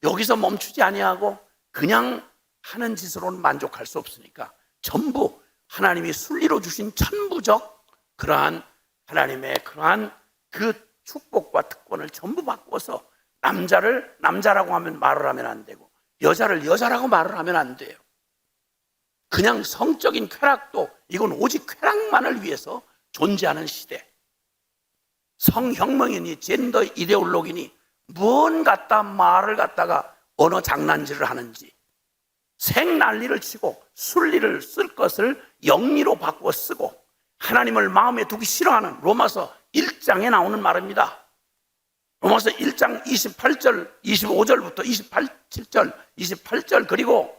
여기서 멈추지 아니하고 그냥 하는 짓으로는 만족할 수 없으니까 전부 하나님이 순리로 주신 천부적 그러한 하나님의 그러한 그 축복과 특권을 전부 바꿔서 남자를 남자라고 하면 말을 하면 안 되고 여자를 여자라고 말을 하면 안 돼요. 그냥 성적인 쾌락도 이건 오직 쾌락만을 위해서 존재하는 시대. 성혁명이니 젠더 이데올로기니 뭔 갖다 말을 갖다가 언어 장난질을 하는지 생난리를 치고 순리를 쓸 것을 영리로 바꾸어 쓰고 하나님을 마음에 두기 싫어하는 로마서 1장에 나오는 말입니다. 로마서 1장 28절, 25절부터 27절, 28절 그리고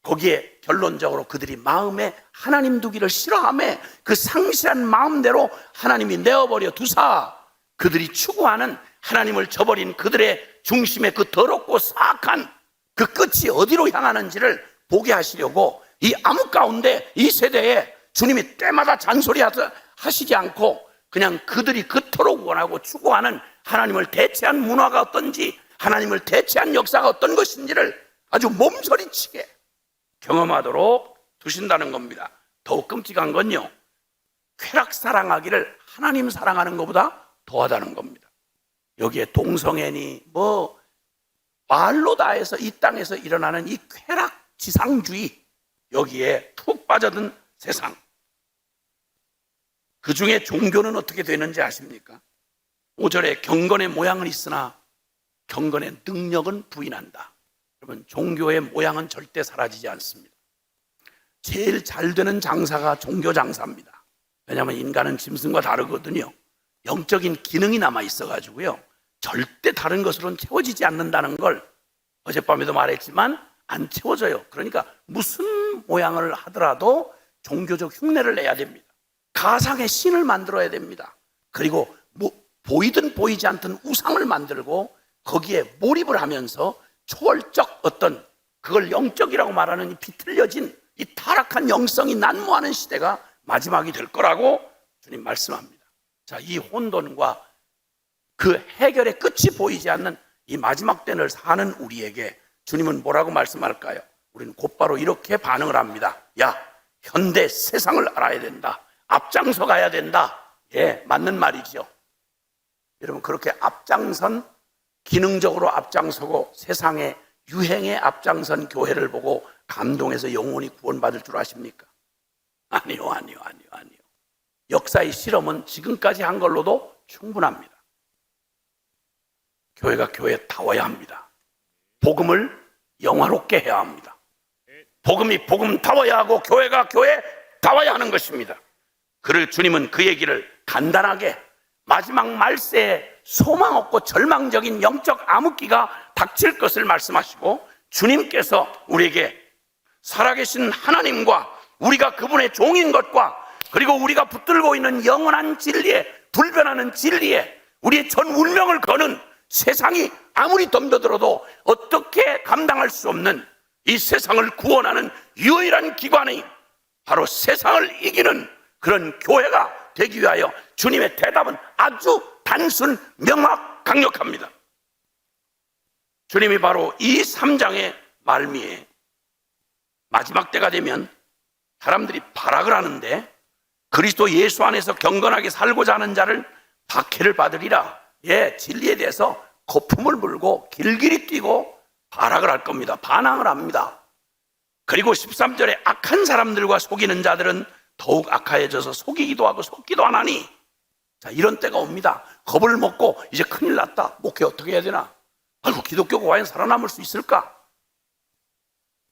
거기에 결론적으로 그들이 마음에 하나님 두기를 싫어하며 그 상실한 마음대로 하나님이 내어버려 두사 그들이 추구하는 하나님을 저버린 그들의 중심의 그 더럽고 사악한 그 끝이 어디로 향하는지를 보게 하시려고 이 암흑 가운데 이 세대에 주님이 때마다 잔소리하시지 않고 그냥 그들이 그토록 원하고 추구하는 하나님을 대체한 문화가 어떤지 하나님을 대체한 역사가 어떤 것인지를 아주 몸서리치게 경험하도록 두신다는 겁니다. 더욱 끔찍한 건요, 쾌락 사랑하기를 하나님 사랑하는 것보다 더하다는 겁니다. 여기에 동성애니 말로 다 해서 이 땅에서 일어나는 이 쾌락 지상주의, 여기에 푹 빠져든 세상. 그 중에 종교는 어떻게 되는지 아십니까? 5절에 경건의 모양은 있으나 경건의 능력은 부인한다. 여러분, 종교의 모양은 절대 사라지지 않습니다. 제일 잘 되는 장사가 종교 장사입니다. 왜냐하면 인간은 짐승과 다르거든요. 영적인 기능이 남아 있어가지고요, 절대 다른 것으로는 채워지지 않는다는 걸 어젯밤에도 말했지만 안 채워져요. 그러니까 무슨 모양을 하더라도 종교적 흉내를 내야 됩니다. 가상의 신을 만들어야 됩니다. 그리고 보이든 보이지 않든 우상을 만들고 거기에 몰입을 하면서 초월적 어떤 그걸 영적이라고 말하는 이 비틀려진 이 타락한 영성이 난무하는 시대가 마지막이 될 거라고 주님 말씀합니다. 자, 이 혼돈과 그 해결의 끝이 보이지 않는 이 마지막 때를 사는 우리에게 주님은 뭐라고 말씀할까요? 우리는 곧바로 이렇게 반응을 합니다. 야, 현대 세상을 알아야 된다. 앞장서 가야 된다. 예, 맞는 말이죠. 여러분, 그렇게 기능적으로 앞장서고 세상의 유행에 앞장선 교회를 보고 감동해서 영혼이 구원받을 줄 아십니까? 아니요. 역사의 실험은 지금까지 한 걸로도 충분합니다. 교회가 교회다워야 합니다. 복음을 영화롭게 해야 합니다. 복음이 복음다워야 하고 교회가 교회다워야 하는 것입니다. 그리고 주님은 그 얘기를 간단하게 마지막 말세에 소망 없고 절망적인 영적 암흑기가 닥칠 것을 말씀하시고 주님께서 우리에게 살아계신 하나님과 우리가 그분의 종인 것과 그리고 우리가 붙들고 있는 영원한 진리에 불변하는 진리에 우리의 전 운명을 거는 세상이 아무리 덤벼들어도 어떻게 감당할 수 없는 이 세상을 구원하는 유일한 기관이 바로 세상을 이기는 그런 교회가 되기 위하여 주님의 대답은 아주 단순, 명확, 강력합니다. 주님이 바로 이 3장의 말미에 마지막 때가 되면 사람들이 발악을 하는데 그리스도 예수 안에서 경건하게 살고자 하는 자를 박해를 받으리라. 예, 진리에 대해서 거품을 물고 길길이 뛰고 발악을 할 겁니다. 반항을 합니다. 그리고 13절에 악한 사람들과 속이는 자들은 더욱 악하여져서 속이기도 하고 속기도 하나니, 자, 이런 때가 옵니다. 겁을 먹고 이제 큰일 났다. 목회 어떻게 해야 되나? 아이고, 기독교가 과연 살아남을 수 있을까?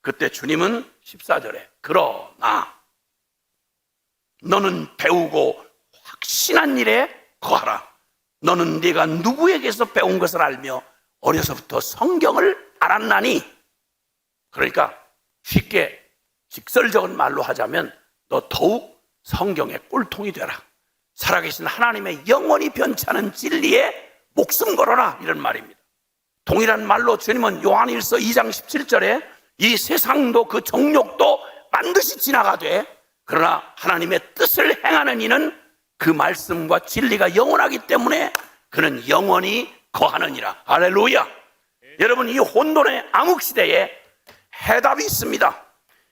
그때 주님은 14절에 그러나 너는 배우고 확신한 일에 거하라. 너는 네가 누구에게서 배운 것을 알며 어려서부터 성경을 알았나니. 그러니까 쉽게 직설적인 말로 하자면 너 더욱 성경의 꼴통이 되라. 살아계신 하나님의 영원히 변치 않은 진리에 목숨 걸어라, 이런 말입니다. 동일한 말로 주님은 요한일서 2장 17절에 이 세상도 그 정욕도 반드시 지나가되 그러나 하나님의 뜻을 행하는 이는 그 말씀과 진리가 영원하기 때문에 그는 영원히 거하느니라. 할렐루야. 여러분, 이 혼돈의 암흑시대에 해답이 있습니다.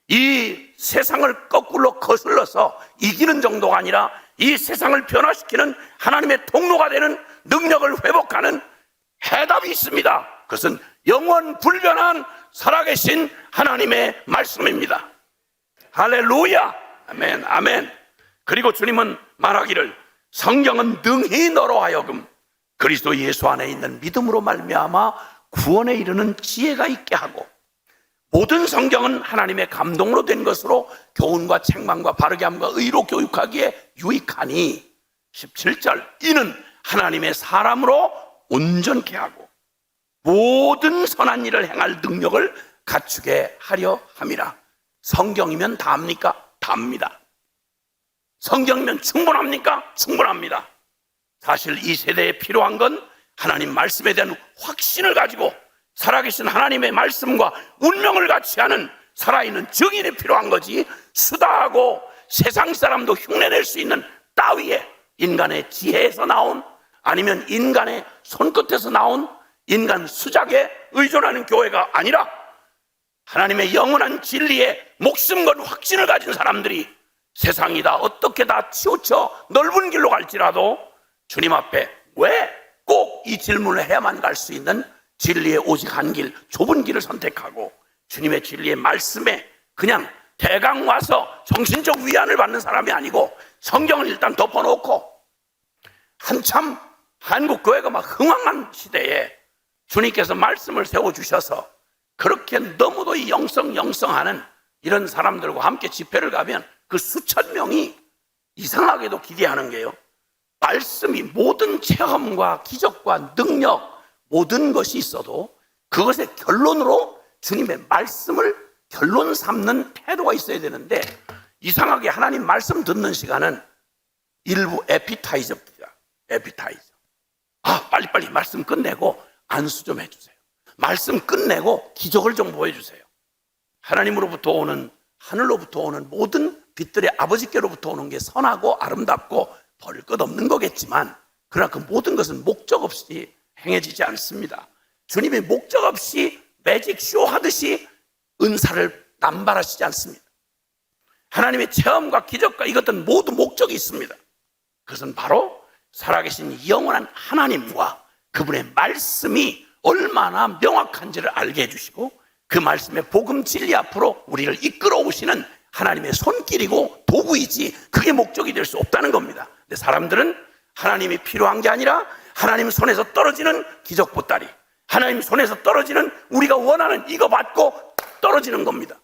이 세상을 거꾸로 거슬러서 이기는 정도가 아니라 이 세상을 변화시키는 하나님의 통로가 되는 능력을 회복하는 해답이 있습니다. 그것은 영원 불변한 살아계신 하나님의 말씀입니다. 할렐루야. 아멘, 아멘. 그리고 주님은 말하기를 성경은 능히 너로 하여금 그리스도 예수 안에 있는 믿음으로 말미암아 구원에 이르는 지혜가 있게 하고 모든 성경은 하나님의 감동으로 된 것으로 교훈과 책망과 바르게 함과 의로 교육하기에 유익하니 17절 이는 하나님의 사람으로 온전케 하고 모든 선한 일을 행할 능력을 갖추게 하려 함이라. 성경이면 다합니까? 다합니다. 성경이면 충분합니까? 충분합니다. 사실 이 세대에 필요한 건 하나님 말씀에 대한 확신을 가지고 살아계신 하나님의 말씀과 운명을 같이 하는 살아있는 증인이 필요한 거지, 수다하고 세상 사람도 흉내낼 수 있는 따위의 인간의 지혜에서 나온, 아니면 인간의 손끝에서 나온 인간 수작에 의존하는 교회가 아니라 하나님의 영원한 진리에 목숨 건 확신을 가진 사람들이 세상이 다 어떻게 다 치우쳐 넓은 길로 갈지라도 주님 앞에 왜 꼭 이 질문을 해야만 갈 수 있는 진리의 오직 한 길, 좁은 길을 선택하고 주님의 진리의 말씀에 그냥 대강 와서 정신적 위안을 받는 사람이 아니고 성경을 일단 덮어놓고 한참 한국 교회가 막 흥황한 시대에 주님께서 말씀을 세워주셔서 그렇게 너무도 이 영성하는 이런 사람들과 함께 집회를 가면 그 수천 명이 이상하게도 기대하는 게요, 말씀이 모든 체험과 기적과 능력 모든 것이 있어도 그것의 결론으로 주님의 말씀을 결론 삼는 태도가 있어야 되는데, 이상하게 하나님 말씀 듣는 시간은 일부 에피타이저입니다. 에피타이저. 빨리빨리 말씀 끝내고 안수 좀 해주세요. 말씀 끝내고 기적을 좀 보여주세요. 하나님으로부터 오는, 하늘로부터 오는 모든 빛들의 아버지께로부터 오는 게 선하고 아름답고 버릴 것 없는 거겠지만, 그러나 그 모든 것은 목적 없이 행해지지 않습니다. 주님이 목적 없이 매직쇼 하듯이 은사를 남발하시지 않습니다. 하나님의 체험과 기적과 이것들은 모두 목적이 있습니다. 그것은 바로 살아계신 영원한 하나님과 그분의 말씀이 얼마나 명확한지를 알게 해주시고, 그 말씀의 복음 진리 앞으로 우리를 이끌어 오시는 하나님의 손길이고 도구이지, 그게 목적이 될 수 없다는 겁니다. 근데 사람들은 하나님이 필요한 게 아니라 하나님 손에서 떨어지는 기적 보따리, 하나님 손에서 떨어지는 우리가 원하는 이거 받고 떨어지는 겁니다.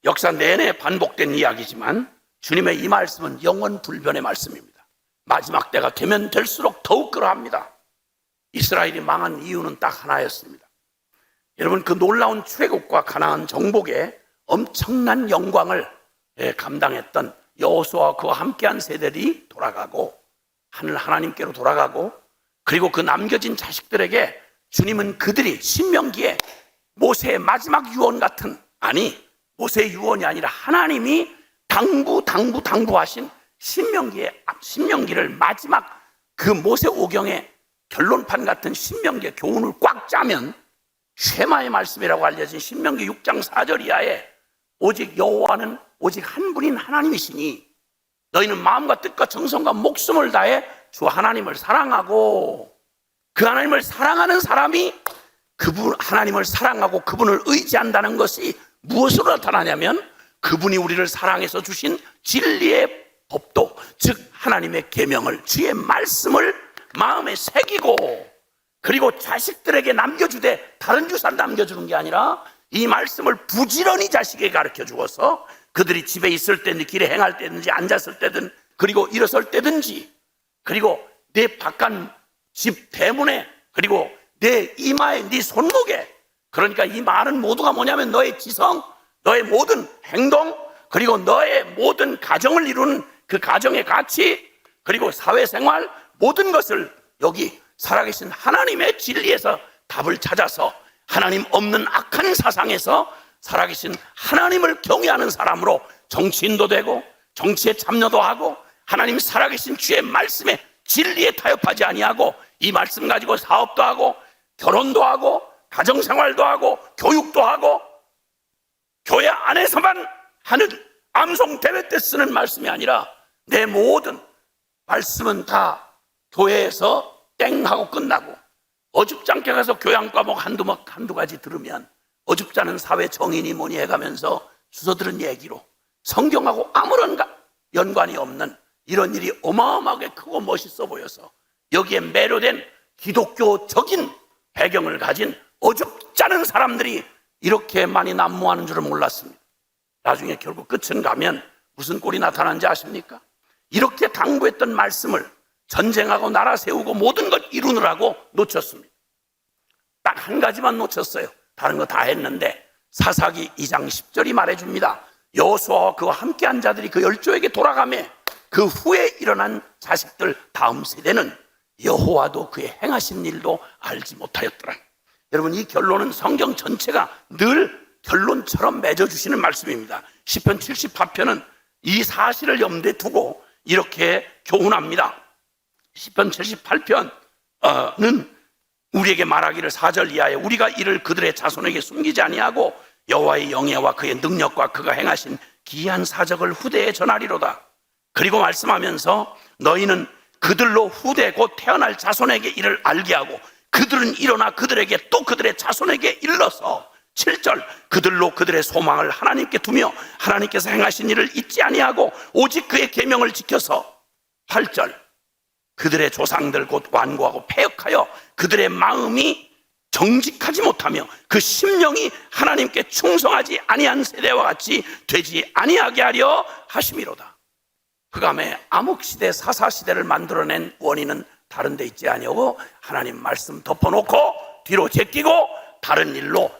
역사 내내 반복된 이야기지만 주님의 이 말씀은 영원 불변의 말씀입니다. 마지막 때가 되면 될수록 더욱 그러합니다. 이스라엘이 망한 이유는 딱 하나였습니다. 여러분, 그 놀라운 출애굽과 가나안 정복의 엄청난 영광을 감당했던 여호수아와 그와 함께한 세대들이 돌아가고 하늘 하나님께로 돌아가고, 그리고 그 남겨진 자식들에게 주님은 그들이 신명기에 모세의 마지막 유언 같은, 아니 모세의 유언이 아니라 하나님이 당부하신 신명기를 마지막 그 모세 오경의 결론판 같은 신명기의 교훈을 꽉 짜면 쉐마의 말씀이라고 알려진 신명기 6장 4절 이하에 오직 여호와는 오직 한 분인 하나님이시니 너희는 마음과 뜻과 정성과 목숨을 다해 주 하나님을 사랑하고, 그 하나님을 사랑하는 사람이 그분 하나님을 사랑하고 그분을 의지한다는 것이 무엇으로 나타나냐면, 그분이 우리를 사랑해서 주신 진리의 법도, 즉 하나님의 계명을, 주의 말씀을 마음에 새기고, 그리고 자식들에게 남겨주되 다른 주사 남겨주는 게 아니라 이 말씀을 부지런히 자식에게 가르쳐 주어서 그들이 집에 있을 때든지 길에 행할 때든지 앉았을 때든 그리고 일어설 때든지, 그리고 내 바깥 집 대문에, 그리고 내 이마에, 네 손목에, 그러니까 이 말은 모두가 뭐냐면 너의 지성, 너의 모든 행동, 그리고 너의 모든 가정을 이루는 그 가정의 가치, 그리고 사회생활 모든 것을 여기 살아계신 하나님의 진리에서 답을 찾아서 하나님 없는 악한 사상에서 살아계신 하나님을 경외하는 사람으로 정치인도 되고 정치에 참여도 하고 하나님 살아계신 주의 말씀에 진리에 타협하지 아니하고 이 말씀 가지고 사업도 하고 결혼도 하고 가정생활도 하고 교육도 하고 교회 안에서만 하는 암송 대회 때 쓰는 말씀이 아니라 내 모든 말씀은 다 교회에서 땡 하고 끝나고, 어줍지 않게 가서 교양 과목 한두 가지 들으면 어줍지 않은 사회 정인이 뭐니 해가면서 주워 들은 얘기로 성경하고 아무런 연관이 없는 이런 일이 어마어마하게 크고 멋있어 보여서 여기에 매료된 기독교적인 배경을 가진 어줍지 않은 사람들이 이렇게 많이 난무하는 줄은 몰랐습니다. 나중에 결국 끝은 가면 무슨 꼴이 나타난지 아십니까? 이렇게 당부했던 말씀을 전쟁하고 나라 세우고 모든 것 이루느라고 놓쳤습니다. 딱 한 가지만 놓쳤어요. 다른 거 다 했는데 사사기 2장 10절이 말해줍니다. 여호수아와 그와 함께한 자들이 그 열조에게 돌아가며 그 후에 일어난 자식들 다음 세대는 여호와도 그의 행하신 일도 알지 못하였더라. 여러분, 이 결론은 성경 전체가 늘 결론처럼 맺어주시는 말씀입니다. 시편 78편은 이 사실을 염두에 두고 이렇게 교훈합니다. 시편 78편은 우리에게 말하기를 4절 이하에 우리가 이를 그들의 자손에게 숨기지 아니하고 여호와의 영예와 그의 능력과 그가 행하신 기이한 사적을 후대에 전하리로다. 그리고 말씀하면서 너희는 그들로 후대 곧 태어날 자손에게 이를 알게 하고 그들은 일어나 그들에게 또 그들의 자손에게 일러서 7절 그들로 그들의 소망을 하나님께 두며 하나님께서 행하신 일을 잊지 아니하고 오직 그의 계명을 지켜서 8절 그들의 조상들 곧 완고하고 패역하여 그들의 마음이 정직하지 못하며 그 심령이 하나님께 충성하지 아니한 세대와 같이 되지 아니하게 하려 하심이로다. 그감에 암흑시대 사사시대를 만들어낸 원인은 다른 데 있지 아니하고 하나님 말씀 덮어놓고 뒤로 제끼고 다른 일로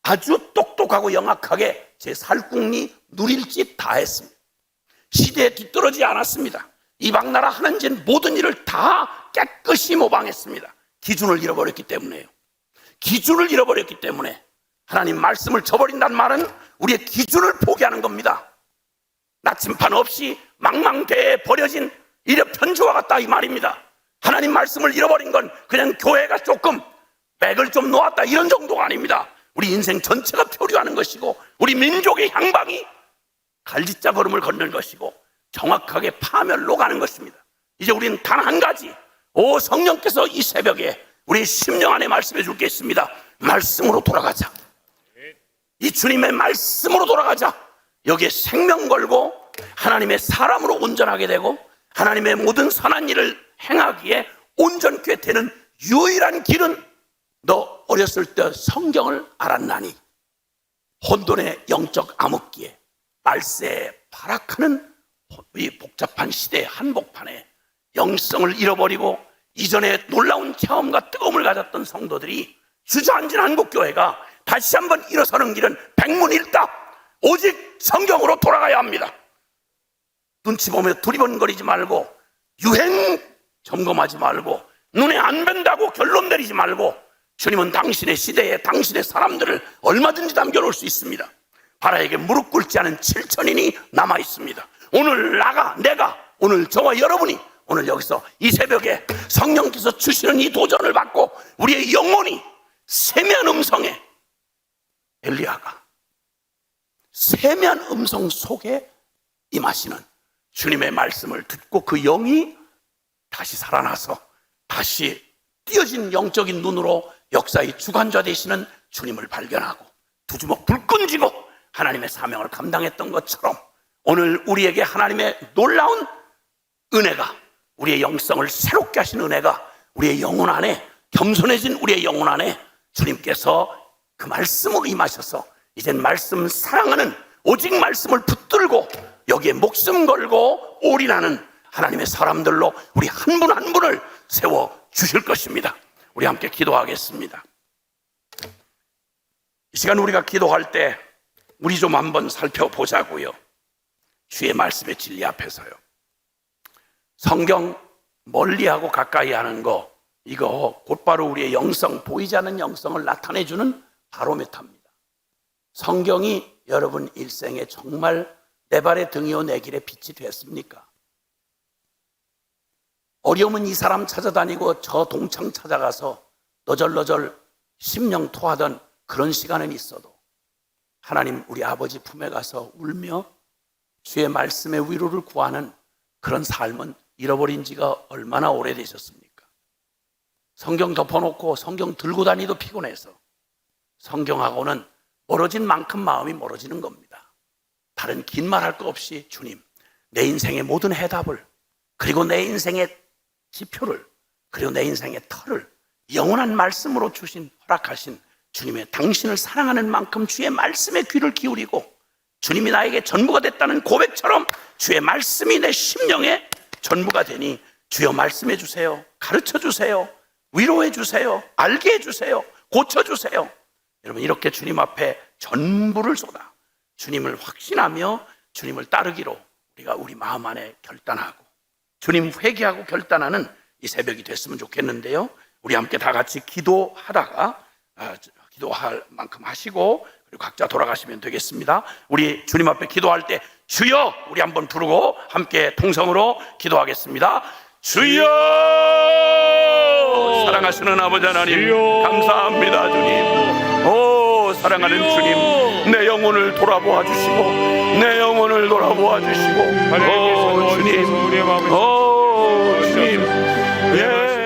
아주 똑똑하고 영악하게 제 살궁리 누릴 집 다 했습니다. 시대에 뒤떨어지지 않았습니다. 이방 나라 하는 짓 모든 일을 다 깨끗이 모방했습니다. 기준을 잃어버렸기 때문에요. 기준을 잃어버렸기 때문에 하나님 말씀을 저버린다는 말은 우리의 기준을 포기하는 겁니다. 나침판 없이 망망대해에 버려진 이력 편지와 같다 이 말입니다. 하나님 말씀을 잃어버린 건 그냥 교회가 조금 맥을 좀 놓았다 이런 정도가 아닙니다. 우리 인생 전체가 표류하는 것이고 우리 민족의 향방이 갈짓자 걸음을 걷는 것이고 정확하게 파멸로 가는 것입니다. 이제 우리는 단 한 가지, 오 성령께서 이 새벽에 우리 심령 안에 말씀해 줄 게 있습니다. 말씀으로 돌아가자. 이 주님의 말씀으로 돌아가자. 여기에 생명 걸고 하나님의 사람으로 온전하게 되고 하나님의 모든 선한 일을 행하기에 온전케 되는 유일한 길은 너 어렸을 때 성경을 알았나니 혼돈의 영적 암흑기에 말세에 발악하는 이 복잡한 시대의 한복판에 영성을 잃어버리고 이전에 놀라운 체험과 뜨거움을 가졌던 성도들이 주저앉은 한국교회가 다시 한번 일어서는 길은 백문일답 오직 성경으로 돌아가야 합니다. 눈치 보며 두리번거리지 말고 유행 점검하지 말고 눈에 안 뵌다고 결론 내리지 말고 주님은 당신의 시대에 당신의 사람들을 얼마든지 남겨놓을 수 있습니다. 바라에게 무릎 꿇지 않은 7천인이 남아있습니다. 오늘 내가 오늘 저와 여러분이 오늘 여기서 이 새벽에 성령께서 주시는 이 도전을 받고 우리의 영혼이 세미한 음성에 엘리야가 세미한 음성 속에 임하시는 주님의 말씀을 듣고 그 영이 다시 살아나서 다시 띄어진 영적인 눈으로 역사의 주관자 되시는 주님을 발견하고 두 주먹 불 끈지고 하나님의 사명을 감당했던 것처럼 오늘 우리에게 하나님의 놀라운 은혜가 우리의 영성을 새롭게 하신 은혜가 우리의 영혼 안에 겸손해진 우리의 영혼 안에 주님께서 그 말씀으로 임하셔서 이젠 말씀 사랑하는 오직 말씀을 붙들고 여기에 목숨 걸고 올인하는 하나님의 사람들로 우리 한 분 한 분을 세워 주실 것입니다. 우리 함께 기도하겠습니다. 이 시간 우리가 기도할 때 우리 좀 한번 살펴보자고요. 주의 말씀의 진리 앞에서요. 성경 멀리하고 가까이 하는 거 이거 곧바로 우리의 영성, 보이지 않는 영성을 나타내주는 바로메타입니다. 성경이 여러분 일생에 정말 내 발의 등이요 내 길의 빛이 됐습니까? 어려우면 이 사람 찾아다니고 저 동창 찾아가서 너절너절 심령 토하던 그런 시간은 있어도 하나님 우리 아버지 품에 가서 울며 주의 말씀의 위로를 구하는 그런 삶은 잃어버린 지가 얼마나 오래되셨습니까? 성경 덮어놓고 성경 들고 다니도 피곤해서 성경하고는 멀어진 만큼 마음이 멀어지는 겁니다. 다른 긴 말 할 거 없이 주님 내 인생의 모든 해답을 그리고 내 인생의 지표를 그리고 내 인생의 터를 영원한 말씀으로 주신 허락하신 주님의 당신을 사랑하는 만큼 주의 말씀에 귀를 기울이고 주님이 나에게 전부가 됐다는 고백처럼 주의 말씀이 내 심령에 전부가 되니 주여 말씀해 주세요. 가르쳐 주세요. 위로해 주세요. 알게 해 주세요. 고쳐 주세요. 여러분 이렇게 주님 앞에 전부를 쏟아 주님을 확신하며 주님을 따르기로 우리가 우리 마음 안에 결단하고 주님 회개하고 결단하는 이 새벽이 됐으면 좋겠는데요. 우리 함께 다 같이 기도하다가 기도할 만큼 하시고 그리고 각자 돌아가시면 되겠습니다. 우리 주님 앞에 기도할 때 주여 우리 한번 부르고 함께 통성으로 기도하겠습니다. 주여 사랑하시는 아버지 하나님 감사합니다. 주님 오 사랑하는 주님 내 영혼을 돌아보아 주시고 내 영혼을 돌아보아 주시고 오 주님 오 주님 예